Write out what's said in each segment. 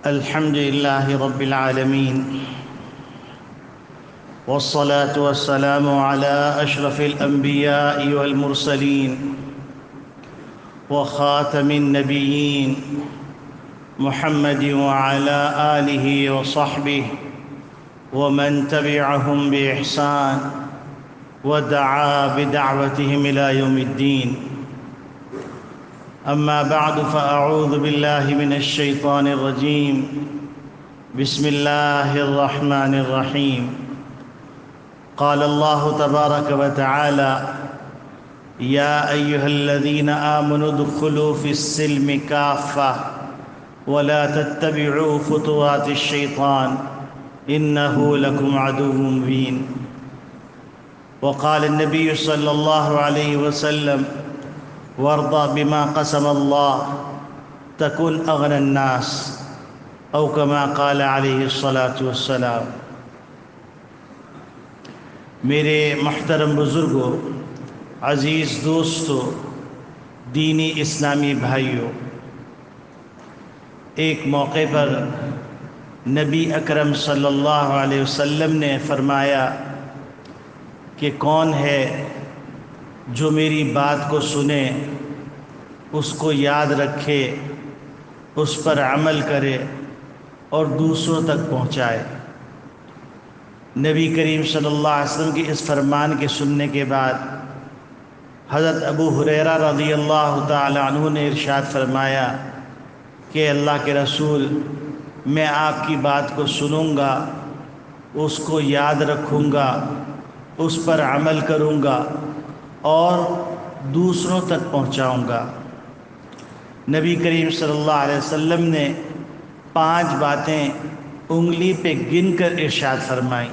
الحمد لله رب العالمين، والصلاة والسلام على أشرف الأنبياء والمرسلين وخاتم النبيين محمد وعلى آله وصحبه ومن تبعهم بإحسان ودعا بدعوتهم إلى يوم الدين. أما بعد فأعوذ بالله من الشيطان الرجيم. بسم الله الرحمن الرحيم. قال الله تبارك وتعالى: يا أيها الذين آمنوا ادخلوا في السلم كافة ولا تتبعوا خطوات الشيطان إنه لكم عدو مبين. وقال النبي صلى الله عليه وسلم: وارضى بما قسم الله تكن أغنى الناس، أو كما قال عليه الصلاة والسلام. میرے محترم بزرگوں، عزیز دوستوں، دینی اسلامی بھائیوں، ایک موقع پر نبی اکرم صلی اللہ علیہ وسلم نے فرمایا کہ کون ہے جو میری بات کو سنے، اس کو یاد رکھے، اس پر عمل کرے اور دوسروں تک پہنچائے۔ نبی کریم صلی اللہ علیہ وسلم کی اس فرمان کے سننے کے بعد حضرت ابو ہریرہ رضی اللہ تعالی عنہ نے ارشاد فرمایا کہ اللہ کے رسول، میں آپ کی بات کو سنوں گا، اس کو یاد رکھوں گا، اس پر عمل کروں گا اور دوسروں تک پہنچاؤں گا۔ نبی کریم صلی اللہ علیہ وسلم نے 5 باتیں انگلی پہ گن کر ارشاد فرمائیں۔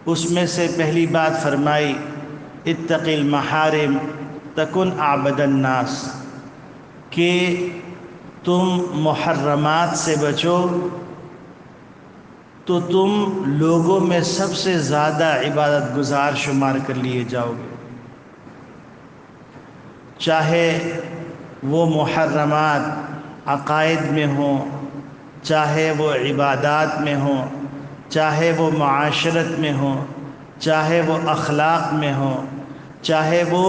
اس میں سے پہلی بات فرمائی: اتق المحارم تکن اعبد الناس، کہ تم محرمات سے بچو تو تم لوگوں میں سب سے زیادہ عبادت گزار شمار کر لیے جاؤ گے۔ چاہے وہ محرمات عقائد میں ہوں، چاہے وہ عبادات میں ہوں، چاہے وہ معاشرت میں ہوں، چاہے وہ اخلاق میں ہوں، چاہے وہ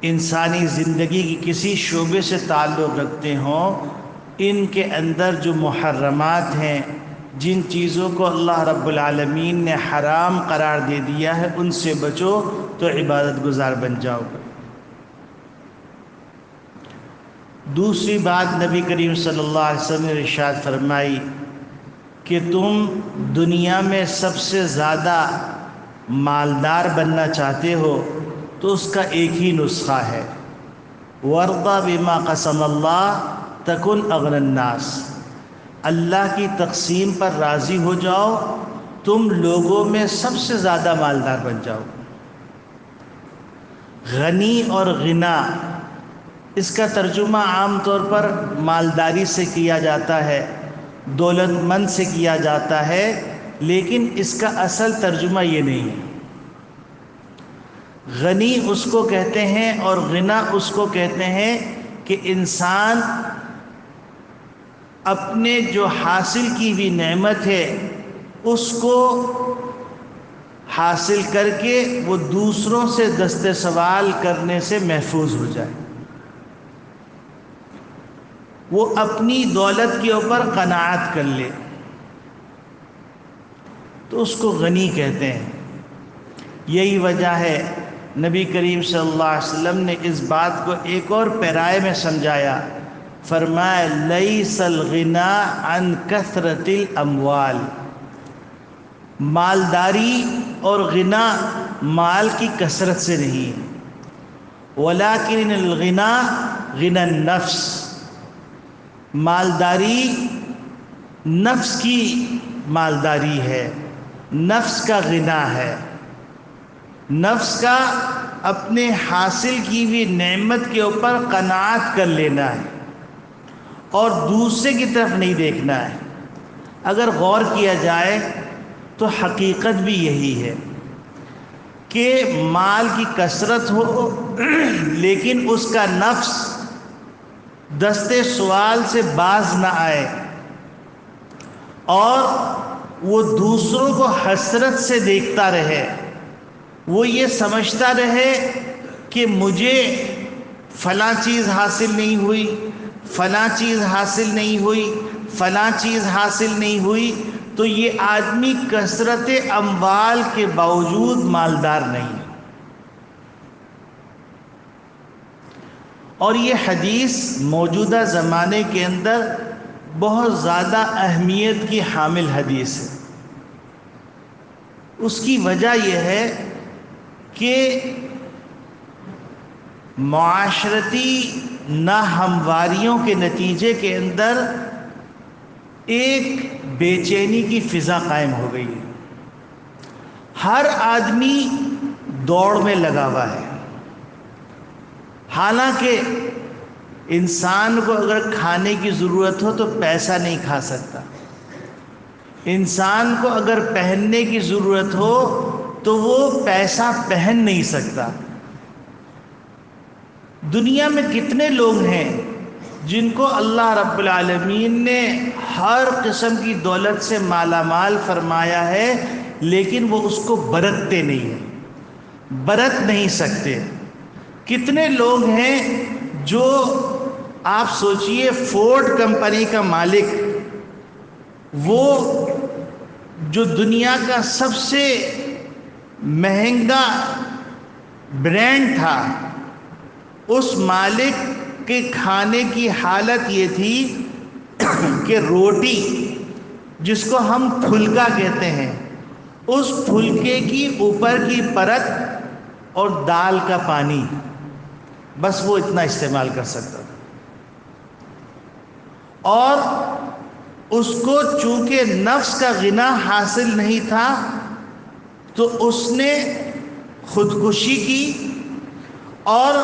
انسانی زندگی کی کسی شعبے سے تعلق رکھتے ہوں، ان کے اندر جو محرمات ہیں، جن چیزوں کو اللہ رب العالمین نے حرام قرار دے دیا ہے، ان سے بچو تو عبادت گزار بن جاؤ گے۔ دوسری بات نبی کریم صلی اللہ علیہ وسلم نے ارشاد فرمائی کہ تم دنیا میں سب سے زیادہ مالدار بننا چاہتے ہو تو اس کا ایک ہی نسخہ ہے: وَارْضَ بِمَا قَسَمَ اللَّهُ تَكُنْ أَغْنَى النَّاسِ۔ اللہ کی تقسیم پر راضی ہو جاؤ، تم لوگوں میں سب سے زیادہ مالدار بن جاؤ۔ غنی اور غنا، اس کا ترجمہ عام طور پر مالداری سے کیا جاتا ہے، دولت مند سے کیا جاتا ہے، لیکن اس کا اصل ترجمہ یہ نہیں ہے۔ غنی اس کو کہتے ہیں اور غنا اس کو کہتے ہیں کہ انسان اپنے جو حاصل کی ہوئی نعمت ہے اس کو حاصل کر کے وہ دوسروں سے دست سوال کرنے سے محفوظ ہو جائے، وہ اپنی دولت کے اوپر قناعت کر لے، تو اس کو غنی کہتے ہیں۔ یہی وجہ ہے نبی کریم صلی اللہ علیہ وسلم نے اس بات کو ایک اور پیرائے میں سمجھایا، فرمایا: لیس الغنا عن کثرت الاموال۔ مالداری اور غنا مال کی کثرت سے نہیں ہے، ولیکن الغنا غنی النفس۔ مالداری نفس کی مالداری ہے، نفس کا غنا ہے، نفس کا اپنے حاصل کی ہوئی نعمت کے اوپر قناعت کر لینا ہے اور دوسرے کی طرف نہیں دیکھنا ہے۔ اگر غور کیا جائے تو حقیقت بھی یہی ہے کہ مال کی کثرت ہو لیکن اس کا نفس دستے سوال سے باز نہ آئے اور وہ دوسروں کو حسرت سے دیکھتا رہے، وہ یہ سمجھتا رہے کہ مجھے فلاں چیز حاصل نہیں ہوئی، فلاں چیز حاصل نہیں ہوئی، فلاں چیز حاصل نہیں ہوئی، تو یہ آدمی کثرت اموال کے باوجود مالدار نہیں۔ اور یہ حدیث موجودہ زمانے کے اندر بہت زیادہ اہمیت کی حامل حدیث ہے۔ اس کی وجہ یہ ہے کہ معاشرتی ناہمواریوں کے نتیجے کے اندر ایک بے چینی کی فضا قائم ہو گئی ہے۔ ہر آدمی دوڑ میں لگا ہوا ہے، حالانکہ انسان کو اگر کھانے کی ضرورت ہو تو پیسہ نہیں کھا سکتا، انسان کو اگر پہننے کی ضرورت ہو تو وہ پیسہ پہن نہیں سکتا۔ دنیا میں کتنے لوگ ہیں جن کو اللہ رب العالمین نے ہر قسم کی دولت سے مالا مال فرمایا ہے، لیکن وہ اس کو برتتے نہیں ہیں، برت نہیں سکتے۔ کتنے لوگ ہیں جو آپ سوچئے فورڈ کمپنی کا مالک، وہ جو دنیا کا سب سے مہنگا برانڈ تھا، اس مالک کے کھانے کی حالت یہ تھی کہ روٹی جس کو ہم پھلکا کہتے ہیں، اس پھلکے کی اوپر کی پرت اور دال کا پانی، بس وہ اتنا استعمال کر سکتا تھا۔ اور اس کو چونکہ نفس کا غنا حاصل نہیں تھا تو اس نے خودکشی کی، اور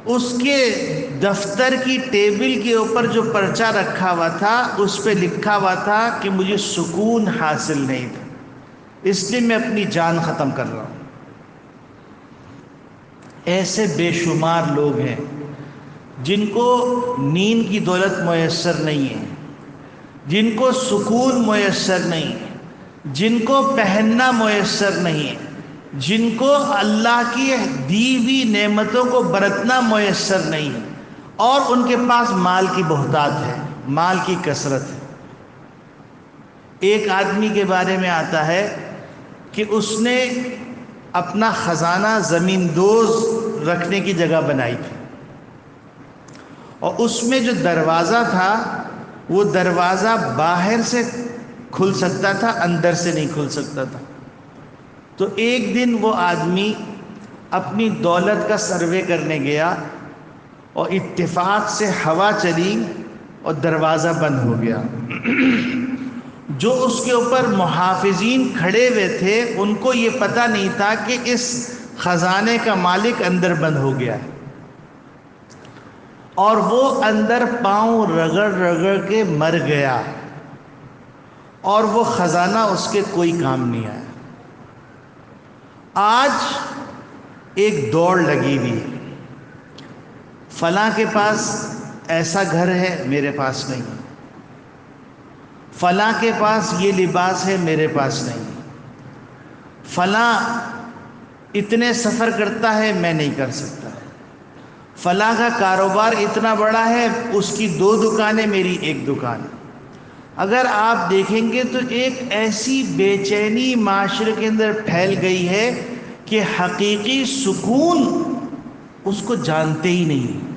اس کے دفتر کی ٹیبل کے اوپر جو پرچہ رکھا ہوا تھا اس پہ لکھا ہوا تھا کہ مجھے سکون حاصل نہیں تھا، اس لیے میں اپنی جان ختم کر رہا ہوں۔ ایسے بے شمار لوگ ہیں جن کو نیند کی دولت میسر نہیں ہے، جن کو سکون میسر نہیں ہے، جن کو پہننا میسر نہیں ہے، جن کو اللہ کی دی ہوئی نعمتوں کو برتنا میسر نہیں ہے، اور ان کے پاس مال کی بہتات ہے، مال کی کثرت ہے۔ ایک آدمی کے بارے میں آتا ہے کہ اس نے اپنا خزانہ زمین دوز رکھنے کی جگہ بنائی تھی، اور اس میں جو دروازہ تھا وہ دروازہ باہر سے کھل سکتا تھا، اندر سے نہیں کھل سکتا تھا۔ تو ایک دن وہ آدمی اپنی دولت کا سروے کرنے گیا اور اتفاق سے ہوا چلی اور دروازہ بند ہو گیا۔ جو اس کے اوپر محافظین کھڑے ہوئے تھے ان کو یہ پتہ نہیں تھا کہ اس خزانے کا مالک اندر بند ہو گیا ہے، اور وہ اندر پاؤں رگڑ رگڑ کے مر گیا، اور وہ خزانہ اس کے کوئی کام نہیں آیا۔ آج ایک دوڑ لگی ہوئی ہے، فلاں کے پاس ایسا گھر ہے میرے پاس نہیں، فلاں کے پاس یہ لباس ہے میرے پاس نہیں، فلاں اتنے سفر کرتا ہے میں نہیں کر سکتا، فلاں کا کاروبار اتنا بڑا ہے اس کی 2 دکانیں میری 1 دکان۔ اگر آپ دیکھیں گے تو ایک ایسی بے چینی معاشرے کے اندر پھیل گئی ہے کہ حقیقی سکون اس کو جانتے ہی نہیں،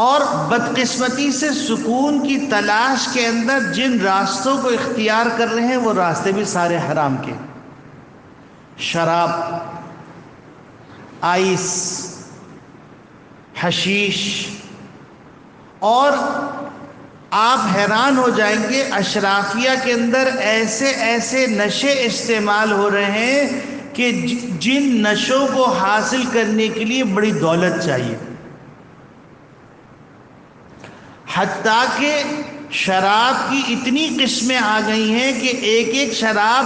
اور بدقسمتی سے سکون کی تلاش کے اندر جن راستوں کو اختیار کر رہے ہیں وہ راستے بھی سارے حرام کے، شراب، آئس، حشیش، اور آپ حیران ہو جائیں گے اشرافیہ کے اندر ایسے ایسے نشے استعمال ہو رہے ہیں کہ جن نشوں کو حاصل کرنے کے لیے بڑی دولت چاہیے، حتیٰ کہ شراب کی اتنی قسمیں آ گئی ہیں کہ ایک ایک شراب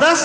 10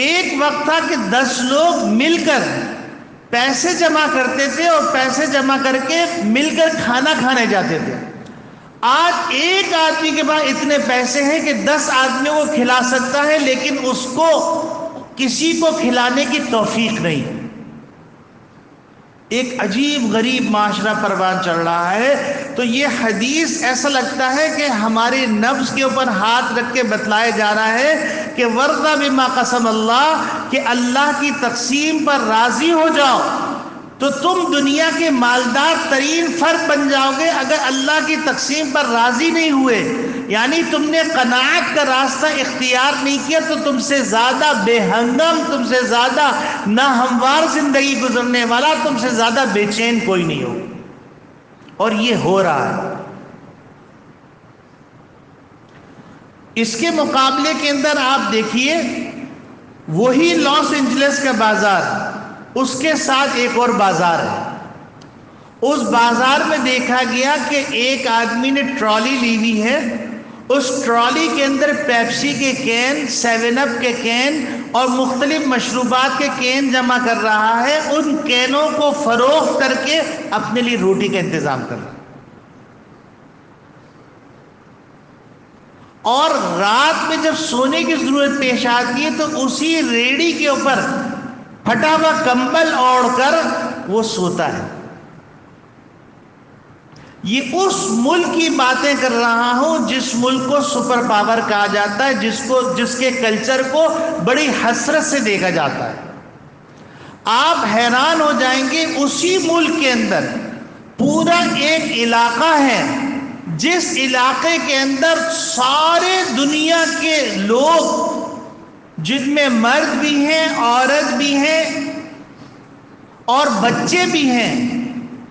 ایک وقت تھا کہ 10 لوگ مل کر پیسے جمع کرتے تھے اور پیسے جمع کر کے مل کر کھانا کھانے جاتے تھے. آج ایک آدمی کے پاس اتنے پیسے ہیں کہ 10 آدمیوں کو کھلا سکتا ہے، لیکن اس کو کسی کو کھلانے کی توفیق نہیں. ایک عجیب غریب معاشرہ پروان چڑھ رہا ہے. تو یہ حدیث ایسا لگتا ہے کہ ہمارے نفس کے اوپر ہاتھ رکھ کے بتلایا جا رہا ہے کہ ورضا بما قسم اللہ، کہ اللہ کی تقسیم پر راضی ہو جاؤ تو تم دنیا کے مالدار ترین فرد بن جاؤ گے. اگر اللہ کی تقسیم پر راضی نہیں ہوئے، یعنی تم نے قناعت کا راستہ اختیار نہیں کیا، تو تم سے زیادہ بے ہنگم، تم سے زیادہ ناہموار زندگی گزرنے والا، تم سے زیادہ بے چین کوئی نہیں ہو. اور یہ ہو رہا ہے. اس کے مقابلے کے اندر آپ دیکھیے وہی لاس اینجلس کا بازار، اس کے ساتھ ایک اور بازار ہے. اس بازار میں دیکھا گیا کہ ایک آدمی نے ٹرالی لی ہوئی ہے، اس ٹرالی کے اندر پیپسی کے کین، 7 اپ کے کین اور مختلف مشروبات کے کین جمع کر رہا ہے. ان کینوں کو فروخت کر کے اپنے لیے روٹی کا انتظام کر رہا ہے. اور رات میں جب سونے کی ضرورت پیش آتی ہے تو اسی ریڑی کے اوپر پھٹا ہوا کمبل اوڑھ کر وہ سوتا ہے. یہ اس ملک کی باتیں کر رہا ہوں جس ملک کو سپر پاور کہا جاتا ہے، جس کے کلچر کو بڑی حسرت سے دیکھا جاتا ہے. آپ حیران ہو جائیں گے، اسی ملک کے اندر پورا ایک علاقہ ہے جس علاقے کے اندر سارے دنیا کے لوگ، جن میں مرد بھی ہیں، عورت بھی ہیں اور بچے بھی ہیں،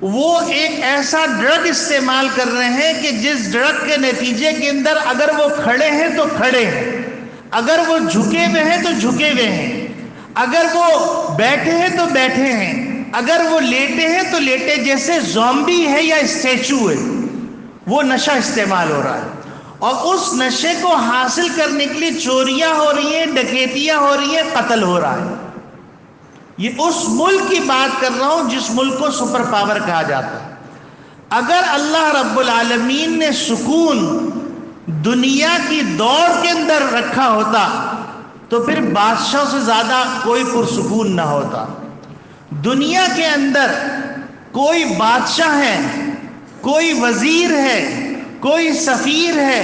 وہ ایک ایسا ڈرگ استعمال کر رہے ہیں کہ جس ڈرگ کے نتیجے کے اندر اگر وہ کھڑے ہیں تو کھڑے ہیں، اگر وہ جھکے ہوئے ہیں تو جھکے ہوئے ہیں، اگر وہ بیٹھے ہیں تو بیٹھے ہیں، اگر وہ لیٹے ہیں تو لیٹے، جیسے زومبی ہے یا اسٹیچو ہے، وہ نشہ استعمال ہو رہا ہے. اور اس نشے کو حاصل کرنے کے لیے چوریاں ہو رہی ہیں، ڈکیتیاں ہو رہی ہیں، قتل ہو رہا ہے. یہ اس ملک کی بات کر رہا ہوں جس ملک کو سپر پاور کہا جاتا ہے. اگر اللہ رب العالمین نے سکون دنیا کی دوڑ کے اندر رکھا ہوتا تو پھر بادشاہ سے زیادہ کوئی پرسکون نہ ہوتا. دنیا کے اندر کوئی بادشاہ ہے، کوئی وزیر ہے، کوئی سفیر ہے،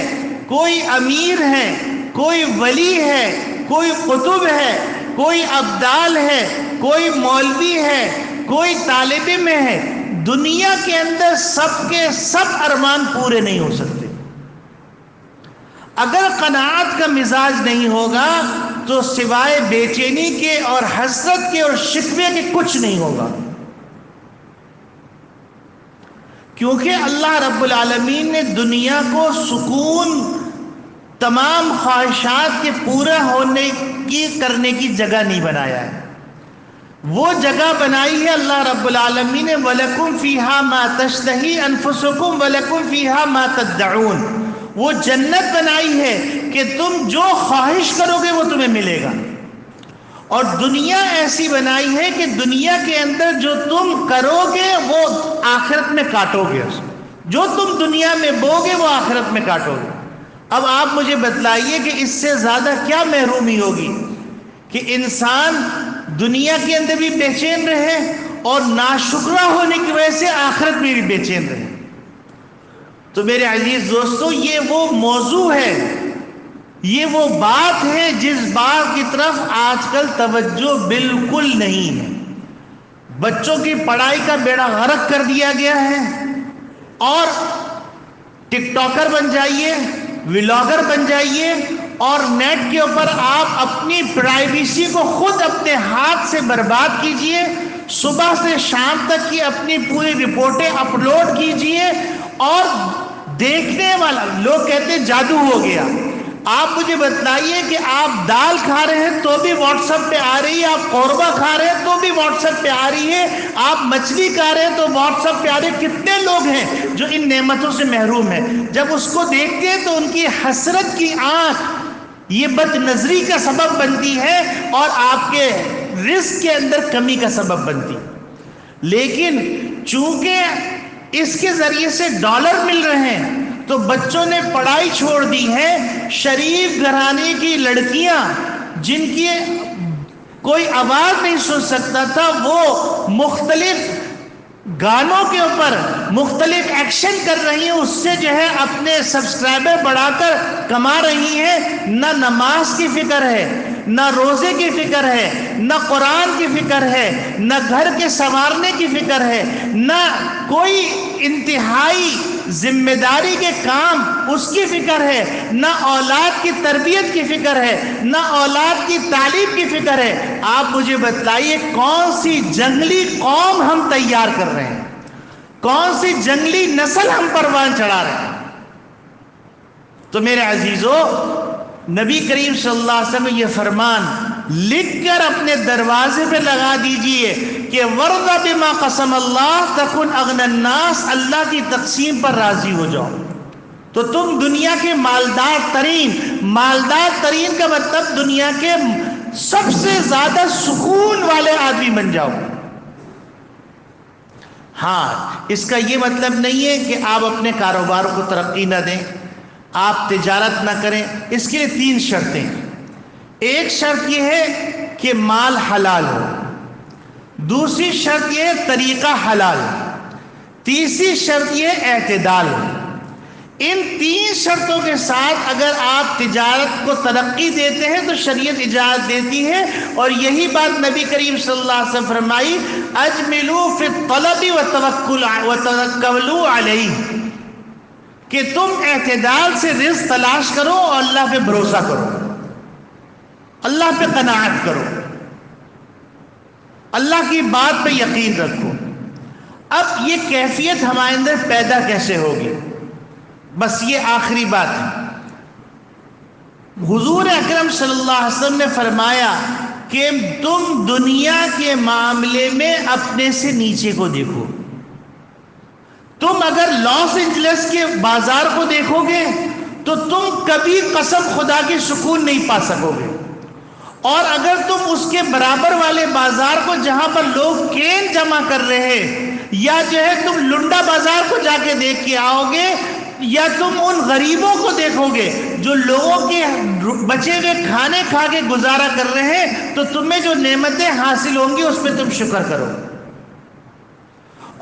کوئی امیر ہے، کوئی ولی ہے، کوئی قطب ہے، کوئی ابدال ہے، کوئی مولوی ہے، کوئی طالب علم ہے. دنیا کے اندر سب کے سب ارمان پورے نہیں ہو سکتے. اگر قناعت کا مزاج نہیں ہوگا تو سوائے بے چینی کے اور حسرت کے اور شکوے کے کچھ نہیں ہوگا. کیونکہ اللہ رب العالمین نے دنیا کو سکون، تمام خواہشات کے پورا ہونے کی کرنے کی جگہ نہیں بنایا ہے. وہ جگہ بنائی ہے اللہ رب العالمین نے وَلَكُمْ فِيهَا مَا تَشْتَهِي أَنفُسُكُمْ وَلَكُمْ فِيهَا مَا تَدَّعُونَ. وہ جنت بنائی ہے کہ تم جو خواہش کرو گے وہ تمہیں ملے گا. اور دنیا ایسی بنائی ہے کہ دنیا کے اندر جو تم کرو گے وہ آخرت میں کاٹو گے. جو تم دنیا میں بو گے وہ آخرت میں کاٹو گے. اب آپ مجھے بتلائیے کہ اس سے زیادہ کیا محرومی ہوگی کہ انسان دنیا کے اندر بھی بے چین رہے اور ناشکرہ ہونے کی وجہ سے آخرت میں بھی بے چین رہے. تو میرے عزیز دوستو، یہ وہ موضوع ہے، یہ وہ بات ہے جس بات کی طرف آج کل توجہ بالکل نہیں ہے. بچوں کی پڑھائی کا بیڑا غرق کر دیا گیا ہے اور ٹک ٹاکر بن جائیے، ولاگر بن جائیے اور نیٹ کے اوپر آپ اپنی پرائیویسی کو خود اپنے ہاتھ سے برباد کیجئے. صبح سے شام تک کی اپنی پوری رپورٹیں اپلوڈ کیجئے اور دیکھنے والا لوگ کہتے ہیں جادو ہو گیا. آپ مجھے بتلائیے کہ آپ دال کھا رہے ہیں تو بھی واٹس ایپ پہ آ رہی ہے، آپ قورمہ کھا رہے ہیں تو بھی واٹس ایپ پہ آ رہی ہے، آپ مچھلی کھا رہے ہیں تو واٹس ایپ پہ آ رہی ہے. کتنے لوگ ہیں جو ان نعمتوں سے محروم ہیں. جب اس کو دیکھتے ہیں تو ان کی حسرت کی آنکھ یہ بد نظری کا سبب بنتی ہے اور آپ کے رزق کے اندر کمی کا سبب بنتی ہے۔ لیکن چونکہ اس کے ذریعے سے ڈالر مل رہے ہیں تو بچوں نے پڑھائی چھوڑ دی ہے۔ شریف گھرانے کی لڑکیاں جن کی کوئی آواز نہیں سن سکتا تھا، وہ مختلف گانوں کے اوپر مختلف ایکشن کر رہی ہیں، اس سے جو ہے اپنے سبسکرائبر بڑھا کر کما رہی ہیں۔ نہ نماز کی فکر ہے، نہ روزے کی فکر ہے، نہ قرآن کی فکر ہے، نہ گھر کے سنوارنے کی فکر ہے، نہ کوئی انتہائی ذمہ داری کے کام اس کی فکر ہے، نہ اولاد کی تربیت کی فکر ہے، نہ اولاد کی تعلیم کی فکر ہے۔ آپ مجھے بتلائیے کون سی جنگلی قوم ہم تیار کر رہے ہیں، کون سی جنگلی نسل ہم پروان چڑھا رہے ہیں؟ تو میرے عزیزو، نبی کریم صلی اللہ علیہ وسلم یہ فرمان لکھ کر اپنے دروازے پہ لگا دیجئے کہ وَرْضَ بِمَا قَسَمَ اللَّهُ تَكُنْ أَغْنَى النَّاسِ، اللہ کی تقسیم پر راضی ہو جاؤ تو تم دنیا کے مالدار ترین کا مطلب دنیا کے سب سے زیادہ سکون والے آدمی بن جاؤ۔ ہاں، اس کا یہ مطلب نہیں ہے کہ آپ اپنے کاروبار کو ترقی نہ دیں، آپ تجارت نہ کریں۔ اس کے لیے 3 شرطیں ہیں۔ ایک شرط یہ ہے کہ مال حلال ہو، دوسری شرط یہ ہے طریقہ حلال، تیسری شرط یہ ہے اعتدال ہو۔ ان 3 شرطوں کے ساتھ اگر آپ تجارت کو ترقی دیتے ہیں تو شریعت اجازت دیتی ہے، اور یہی بات نبی کریم صلی اللہ علیہ وسلم فرمائی اجملوا فی الطلب وتوکلوا علیہ، کہ تم اعتدال سے رزق تلاش کرو اور اللہ پہ بھروسہ کرو، اللہ پہ قناعت کرو، اللہ کی بات پہ یقین رکھو۔ اب یہ کیفیت ہمارے اندر پیدا کیسے ہوگی؟ بس یہ آخری بات ہے۔ حضور اکرم صلی اللہ علیہ وسلم نے فرمایا کہ تم دنیا کے معاملے میں اپنے سے نیچے کو دیکھو۔ تم اگر لاس اینجلس کے بازار کو دیکھو گے تو تم کبھی قسم خدا کی سکون نہیں پا سکو گے، اور اگر تم اس کے برابر والے بازار کو جہاں پر لوگ کین جمع کر رہے ہیں، یا جو ہے تم لنڈا بازار کو جا کے دیکھ کے آؤ گے، یا تم ان غریبوں کو دیکھو گے جو لوگوں کے بچے ہوئے کھانے کھا کے گزارا کر رہے ہیں، تو تمہیں جو نعمتیں حاصل ہوں گی اس پہ تم شکر کرو۔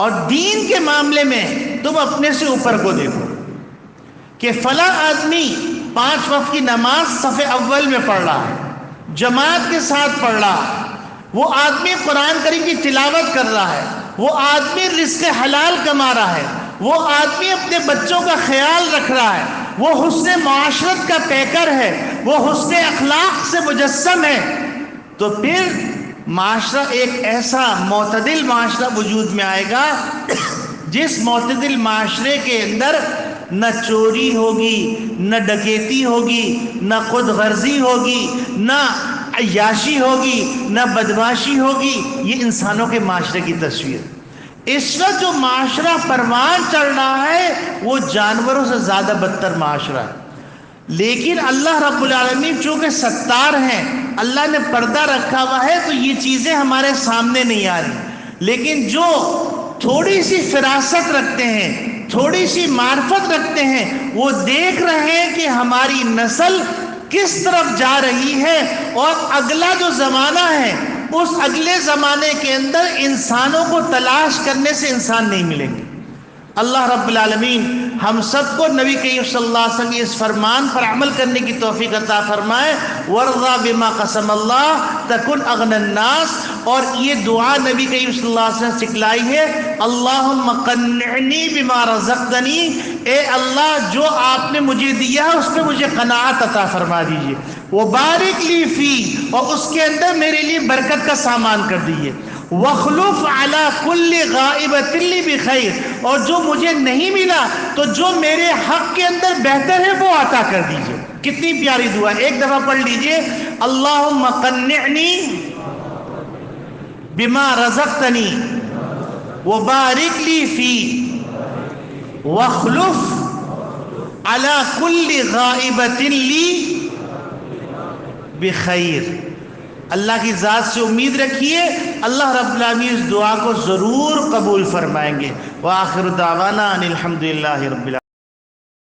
اور دین کے معاملے میں تم اپنے سے اوپر کو دیکھو کہ فلاں آدمی 5 وقت کی نماز صف اول میں پڑھ رہا ہے، جماعت کے ساتھ پڑھ رہا ہے، وہ آدمی قرآن کریم کی تلاوت کر رہا ہے، وہ آدمی رزق حلال کما رہا ہے، وہ آدمی اپنے بچوں کا خیال رکھ رہا ہے، وہ حسن معاشرت کا پیکر ہے، وہ حسن اخلاق سے مجسم ہے، تو پھر معاشرہ ایک ایسا معتدل معاشرہ وجود میں آئے گا جس معتدل معاشرے کے اندر نہ چوری ہوگی، نہ ڈکیتی ہوگی، نہ خود غرضی ہوگی، نہ عیاشی ہوگی، نہ بدمعاشی ہوگی۔ یہ انسانوں کے معاشرے کی تصویر۔ اس وقت جو معاشرہ پروان چڑھ رہا ہے وہ جانوروں سے زیادہ بدتر معاشرہ ہے، لیکن اللہ رب العالمین چونکہ ستار ہیں، اللہ نے پردہ رکھا ہوا ہے تو یہ چیزیں ہمارے سامنے نہیں آ رہی۔ لیکن جو تھوڑی سی فراست رکھتے ہیں، تھوڑی سی معرفت رکھتے ہیں، وہ دیکھ رہے ہیں کہ ہماری نسل کس طرف جا رہی ہے، اور اگلا جو زمانہ ہے اس اگلے زمانے کے اندر انسانوں کو تلاش کرنے سے انسان نہیں ملیں گے۔ اللہ رب العالمین ہم سب کو نبی کریم صلی اللہ علیہ وسلم کی اس فرمان پر عمل کرنے کی توفیق عطا فرمائے۔ وَرْضَى بِمَا قَسَمَ اللَّهُ تَكُنْ أَغْنَى النَّاسِ، اور یہ دعا نبی کریم صلی اللہ علیہ وسلم سکھلائی ہے، اللہم قنعنی بما رزقتنی، اے اللہ جو آپ نے مجھے دیا ہے اس پہ مجھے قناعت عطا فرما دیجئے، وَبَارِكْ لِي فِي، اور اس کے اندر میرے لیے برکت کا سامان کر دیجئے، وَخْلُفْ عَلَى كُلِّ غَائِبَةٍ لِّي بِخَيْرٍ، اور جو مجھے نہیں ملا تو جو میرے حق کے اندر بہتر ہے وہ عطا کر دیجئے۔ کتنی پیاری دعا ہے، ایک دفعہ پڑھ لیجئے، اللہم قنعنی بما رزقتنی وبارک لی فی وخلف علی کل غائبۃ لی بخیر۔ اللہ کی ذات سے امید رکھیے، اللہ رب العالمین اس دعا کو ضرور قبول فرمائیں گے۔ وآخر دعوانا ان الحمد للہ رب العالمین۔